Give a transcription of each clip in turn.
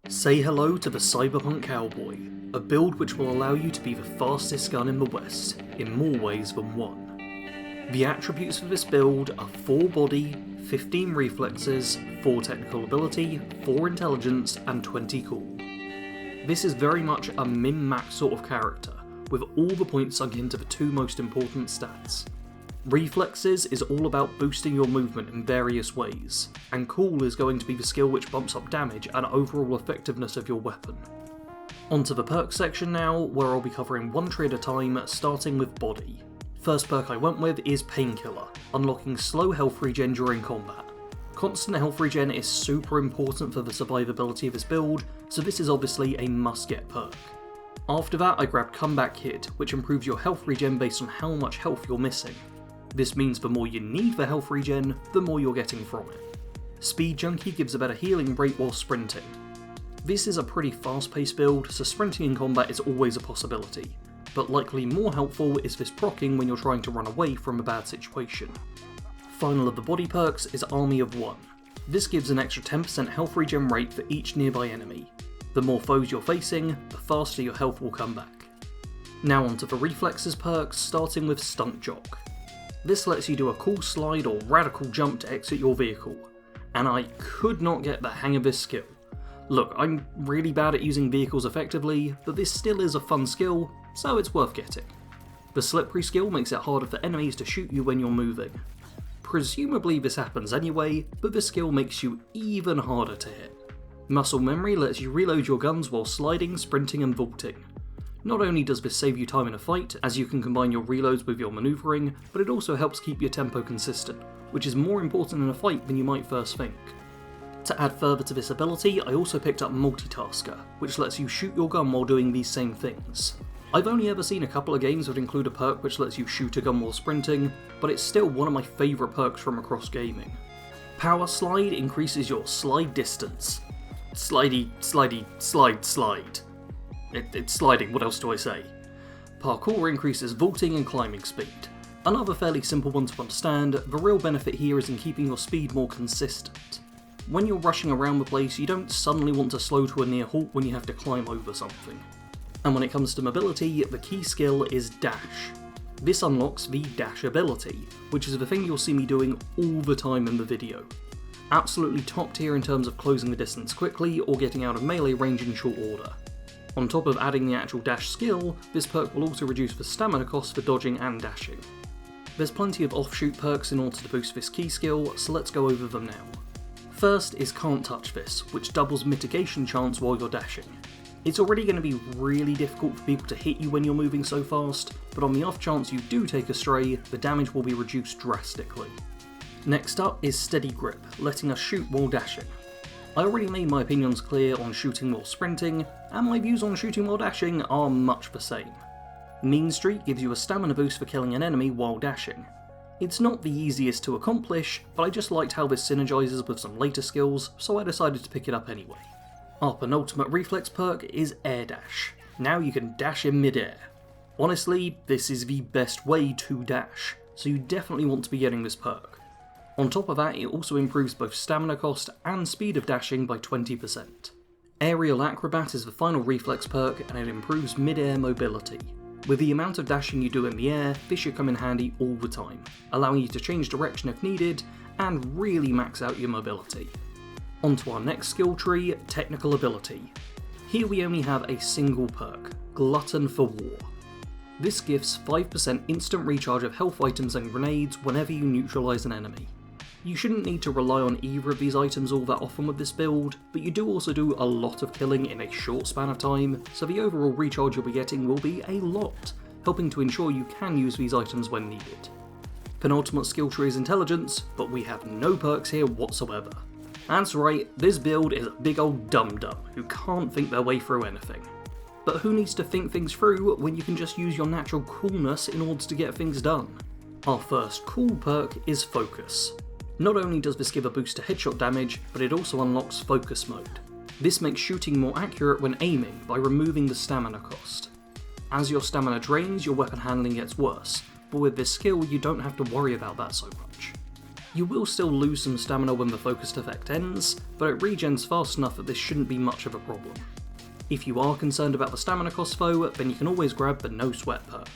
Say hello to the Cyberpunk Cowboy, a build which will allow you to be the fastest gun in the West, in more ways than one. The attributes for this build are 4 body, 15 reflexes, 4 technical ability, 4 intelligence, and 20 cool. This is very much a min-max sort of character, with all the points sunk into the 2 most important stats. Reflexes is all about boosting your movement in various ways, and cool is going to be the skill which bumps up damage and overall effectiveness of your weapon. Onto the perk section now, where I'll be covering one tree at a time, starting with body. First perk I went with is Painkiller, unlocking slow health regen during combat. Constant health regen is super important for the survivability of this build, so this is obviously a must-get perk. After that I grabbed Comeback Kid, which improves your health regen based on how much health you're missing. This means the more you need for health regen, the more you're getting from it. Speed Junkie gives a better healing rate while sprinting. This is a pretty fast-paced build, so sprinting in combat is always a possibility, but likely more helpful is this proccing when you're trying to run away from a bad situation. Final of the body perks is Army of One. This gives an extra 10% health regen rate for each nearby enemy. The more foes you're facing, the faster your health will come back. Now onto the reflexes perks, starting with Stunt Jock. This lets you do a cool slide or radical jump to exit your vehicle, and I could not get the hang of this skill. Look, I'm really bad at using vehicles effectively, but this still is a fun skill, so it's worth getting. The slippery skill makes it harder for enemies to shoot you when you're moving. Presumably this happens anyway, but the skill makes you even harder to hit. Muscle memory lets you reload your guns while sliding, sprinting and vaulting. Not only does this save you time in a fight, as you can combine your reloads with your manoeuvring, but it also helps keep your tempo consistent, which is more important in a fight than you might first think. To add further to this ability, I also picked up Multitasker, which lets you shoot your gun while doing these same things. I've only ever seen a couple of games that include a perk which lets you shoot a gun while sprinting, but it's still one of my favourite perks from across gaming. Power Slide increases your slide distance. Slidey, slide. It's sliding, what else do I say? Parkour increases vaulting and climbing speed. Another fairly simple one to understand, the real benefit here is in keeping your speed more consistent. When you're rushing around the place, you don't suddenly want to slow to a near halt when you have to climb over something. And when it comes to mobility, the key skill is Dash. This unlocks the Dash ability, which is the thing you'll see me doing all the time in the video. Absolutely top tier in terms of closing the distance quickly or getting out of melee range in short order. On top of adding the actual dash skill, this perk will also reduce the stamina cost for dodging and dashing. There's plenty of offshoot perks in order to boost this key skill, so let's go over them now. First is Can't Touch This, which doubles mitigation chance while you're dashing. It's already going to be really difficult for people to hit you when you're moving so fast, but on the off chance you do take a stray, the damage will be reduced drastically. Next up is Steady Grip, letting us shoot while dashing. I already made my opinions clear on shooting while sprinting, and my views on shooting while dashing are much the same. Mean Streak gives you a stamina boost for killing an enemy while dashing. It's not the easiest to accomplish, but I just liked how this synergizes with some later skills, so I decided to pick it up anyway. Our penultimate reflex perk is Air Dash. Now you can dash in midair. Honestly, this is the best way to dash, so you definitely want to be getting this perk. On top of that, it also improves both stamina cost and speed of dashing by 20%. Aerial Acrobat is the final reflex perk, and it improves mid-air mobility. With the amount of dashing you do in the air, this should come in handy all the time, allowing you to change direction if needed, and really max out your mobility. Onto our next skill tree, Technical Ability. Here we only have a single perk, Glutton for War. This gives 5% instant recharge of health items and grenades whenever you neutralise an enemy. You shouldn't need to rely on either of these items all that often with this build, but you do also do a lot of killing in a short span of time, so the overall recharge you'll be getting will be a lot, helping to ensure you can use these items when needed. Penultimate skill tree is Intelligence, but we have no perks here whatsoever. That's right, this build is a big old dum-dum who can't think their way through anything. But who needs to think things through when you can just use your natural coolness in order to get things done? Our first cool perk is Focus. Not only does this give a boost to headshot damage, but it also unlocks Focus Mode. This makes shooting more accurate when aiming by removing the stamina cost. As your stamina drains, your weapon handling gets worse, but with this skill you don't have to worry about that so much. You will still lose some stamina when the focused effect ends, but it regens fast enough that this shouldn't be much of a problem. If you are concerned about the stamina cost though, then you can always grab the No Sweat perk.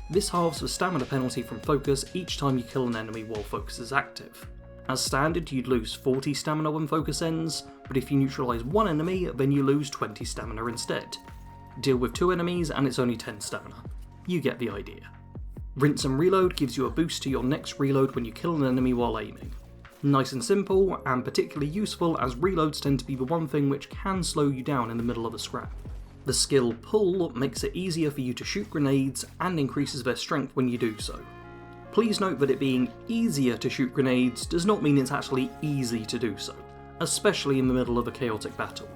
This halves the stamina penalty from focus each time you kill an enemy while focus is active. As standard, you'd lose 40 stamina when focus ends, but if you neutralise one enemy, then you lose 20 stamina instead. Deal with 2 enemies and it's only 10 stamina. You get the idea. Rinse and reload gives you a boost to your next reload when you kill an enemy while aiming. Nice and simple, and particularly useful as reloads tend to be the one thing which can slow you down in the middle of a scrap. The skill Pull makes it easier for you to shoot grenades and increases their strength when you do so. Please note that it being easier to shoot grenades does not mean it's actually easy to do so, especially in the middle of a chaotic battle.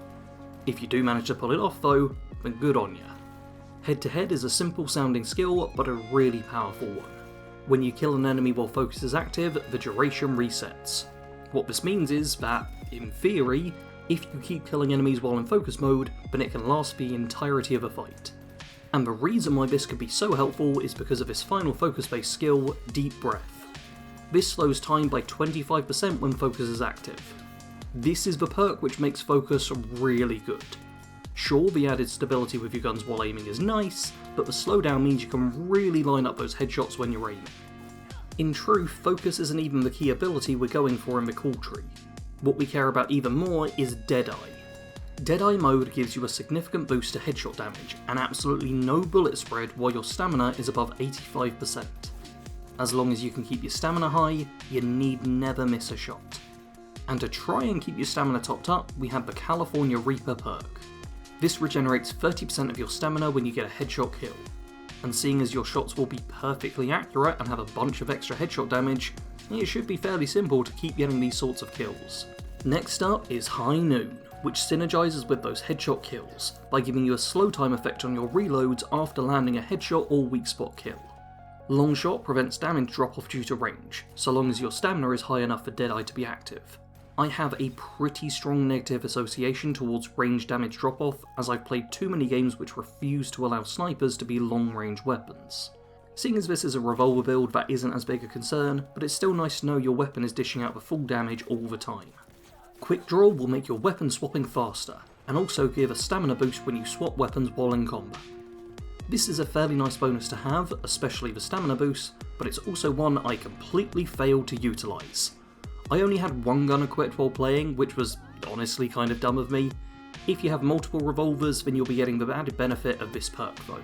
If you do manage to pull it off though, then good on ya. Head to head is a simple sounding skill, but a really powerful one. When you kill an enemy while focus is active, the duration resets. What this means is that, in theory, if you keep killing enemies while in focus mode, then it can last the entirety of a fight. And the reason why this could be so helpful is because of his final focus-based skill, Deep Breath. This slows time by 25% when focus is active. This is the perk which makes focus really good. Sure, the added stability with your guns while aiming is nice, but the slowdown means you can really line up those headshots when you're aiming. In truth, focus isn't even the key ability we're going for in the call tree. What we care about even more is Deadeye. Deadeye mode gives you a significant boost to headshot damage, and absolutely no bullet spread while your stamina is above 85%. As long as you can keep your stamina high, you need never miss a shot. And to try and keep your stamina topped up, we have the California Reaper perk. This regenerates 30% of your stamina when you get a headshot kill, and seeing as your shots will be perfectly accurate and have a bunch of extra headshot damage, it should be fairly simple to keep getting these sorts of kills. Next up is High Noon, which synergizes with those headshot kills by giving you a slow time effect on your reloads after landing a headshot or weak spot kill. Long Shot prevents damage drop off due to range, so long as your stamina is high enough for Deadeye to be active. I have a pretty strong negative association towards range damage drop off, as I've played too many games which refuse to allow snipers to be long range weapons. Seeing as this is a revolver build, that isn't as big a concern, but it's still nice to know your weapon is dishing out the full damage all the time. Quick Draw will make your weapon swapping faster, and also give a stamina boost when you swap weapons while in combat. This is a fairly nice bonus to have, especially the stamina boost, but it's also one I completely failed to utilise. I only had one gun equipped while playing, which was honestly kind of dumb of me. If you have multiple revolvers, then you'll be getting the added benefit of this perk though.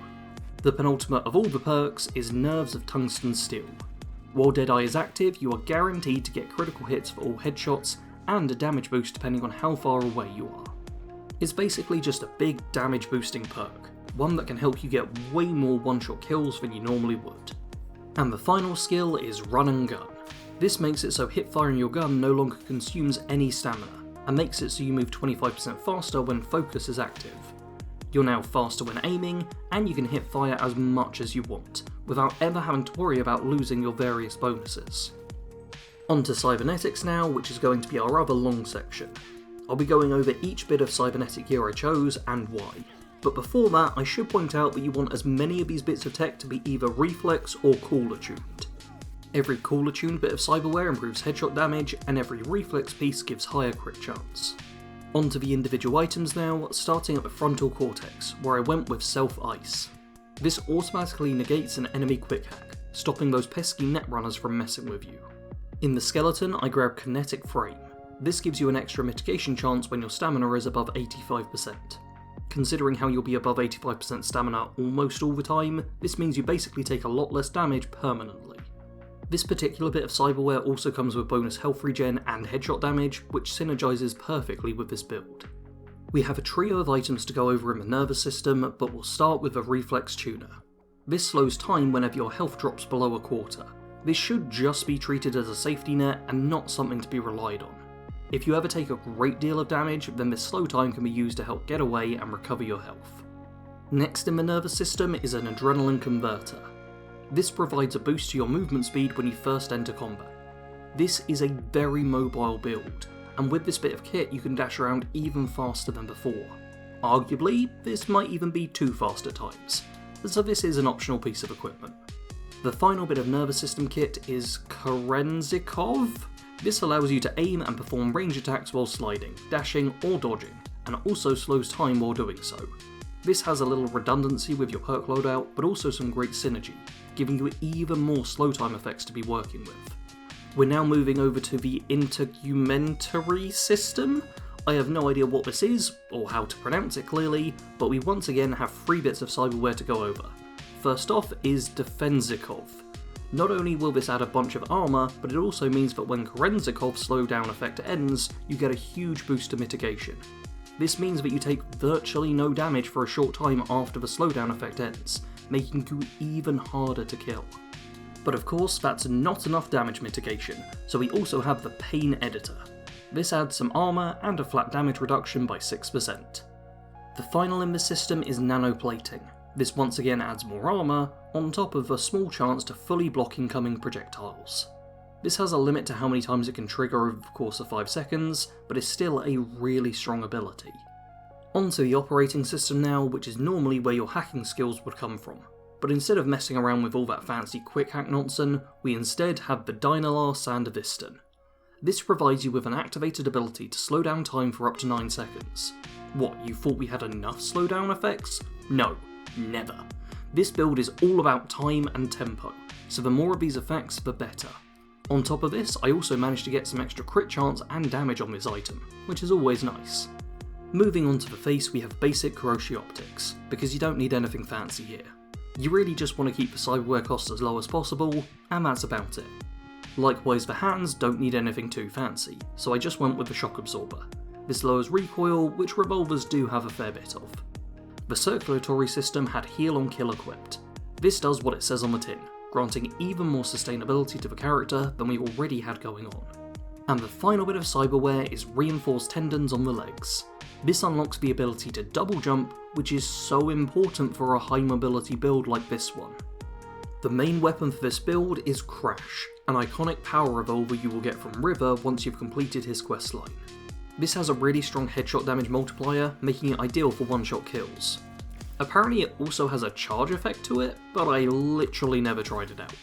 The penultimate of all the perks is Nerves of Tungsten Steel. While Deadeye is active, you are guaranteed to get critical hits for all headshots, and a damage boost depending on how far away you are. It's basically just a big damage boosting perk, one that can help you get way more one-shot kills than you normally would. And the final skill is Run and Gun. This makes it so hip firing your gun no longer consumes any stamina, and makes it so you move 25% faster when focus is active. You're now faster when aiming, and you can hip fire as much as you want, without ever having to worry about losing your various bonuses. On to Cybernetics now, which is going to be our other long section. I'll be going over each bit of cybernetic gear I chose and why. But before that, I should point out that you want as many of these bits of tech to be either reflex or cooler tuned. Every cooler tuned bit of cyberware improves headshot damage, and every reflex piece gives higher crit chance. On to the individual items now, starting at the frontal cortex, where I went with Self-Ice. This automatically negates an enemy quick hack, stopping those pesky netrunners from messing with you. In the skeleton, I grabbed Kinetic Frame. This gives you an extra mitigation chance when your stamina is above 85%. Considering how you'll be above 85% stamina almost all the time, this means you basically take a lot less damage permanently. This particular bit of cyberware also comes with bonus health regen and headshot damage, which synergizes perfectly with this build. We have a trio of items to go over in the nervous system, but we'll start with the Reflex Tuner. This slows time whenever your health drops below a quarter. This should just be treated as a safety net and not something to be relied on. If you ever take a great deal of damage, then this slow time can be used to help get away and recover your health. Next in the nervous system is an Adrenaline Converter. This provides a boost to your movement speed when you first enter combat. This is a very mobile build, and with this bit of kit you can dash around even faster than before. Arguably, this might even be too fast at times, so this is an optional piece of equipment. The final bit of nervous system kit is Kerenzikov. This allows you to aim and perform range attacks while sliding, dashing or dodging, and also slows time while doing so. This has a little redundancy with your perk loadout, but also some great synergy, giving you even more slow time effects to be working with. We're now moving over to the integumentary system. I have no idea what this is, or how to pronounce it clearly, but we once again have 3 bits of cyberware to go over. First off is Defenzikov. Not only will this add a bunch of armour, but it also means that when Kerenzikov's slowdown effect ends, you get a huge boost to mitigation. This means that you take virtually no damage for a short time after the slowdown effect ends, making you even harder to kill. But of course, that's not enough damage mitigation, so we also have the Pain Editor. This adds some armour and a flat damage reduction by 6%. The final in the system is Nanoplating. This once again adds more armour, on top of a small chance to fully block incoming projectiles. This has a limit to how many times it can trigger over the course of 5 seconds, but is still a really strong ability. Onto the operating system now, which is normally where your hacking skills would come from. But instead of messing around with all that fancy quick hack nonsense, we instead have the Dynalar Sanderviston. This provides you with an activated ability to slow down time for up to 9 seconds. What, you thought we had enough slowdown effects? No, never. This build is all about time and tempo, so the more of these effects, the better. On top of this, I also managed to get some extra crit chance and damage on this item, which is always nice. Moving on to the face, we have basic Kuroshi optics, because you don't need anything fancy here. You really just want to keep the cyberware cost as low as possible, and that's about it. Likewise, the hands don't need anything too fancy, so I just went with the shock absorber. This lowers recoil, which revolvers do have a fair bit of. The circulatory system had heal on kill equipped. This does what it says on the tin, granting even more sustainability to the character than we already had going on. And the final bit of cyberware is reinforced tendons on the legs. This unlocks the ability to double jump, which is so important for a high mobility build like this one. The main weapon for this build is Crash, an iconic power revolver you will get from River once you've completed his questline. This has a really strong headshot damage multiplier, making it ideal for one-shot kills. Apparently it also has a charge effect to it, but I literally never tried it out.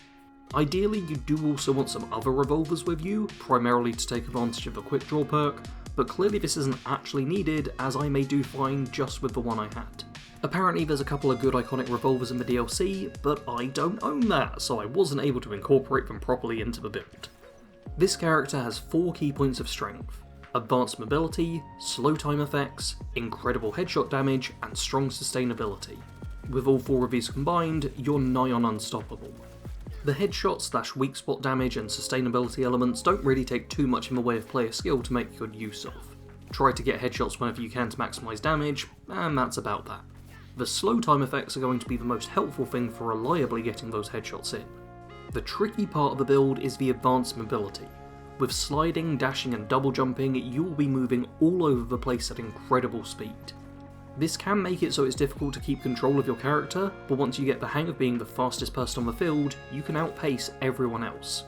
Ideally you do also want some other revolvers with you, primarily to take advantage of a quick draw perk, but clearly this isn't actually needed, as I may do fine just with the one I had. Apparently there's a couple of good iconic revolvers in the DLC, but I don't own that, so I wasn't able to incorporate them properly into the build. This character has 4 key points of strength: advanced mobility, slow time effects, incredible headshot damage, and strong sustainability. With all 4 of these combined, you're nigh on unstoppable. The headshot / weak spot damage and sustainability elements don't really take too much in the way of player skill to make good use of. Try to get headshots whenever you can to maximise damage, and that's about that. The slow time effects are going to be the most helpful thing for reliably getting those headshots in. The tricky part of the build is the advanced mobility. With sliding, dashing and double jumping, you will be moving all over the place at incredible speed. This can make it so it's difficult to keep control of your character, but once you get the hang of being the fastest person on the field, you can outpace everyone else.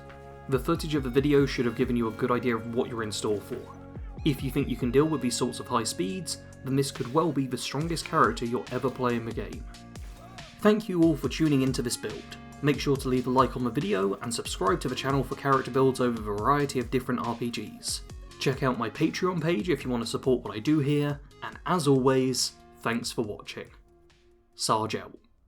The footage of the video should have given you a good idea of what you're in store for. If you think you can deal with these sorts of high speeds, then this could well be the strongest character you'll ever play in the game. Thank you all for tuning into this build. Make sure to leave a like on the video and subscribe to the channel for character builds over a variety of different RPGs. Check out my Patreon page if you want to support what I do here, and as always, thanks for watching. Sarge out.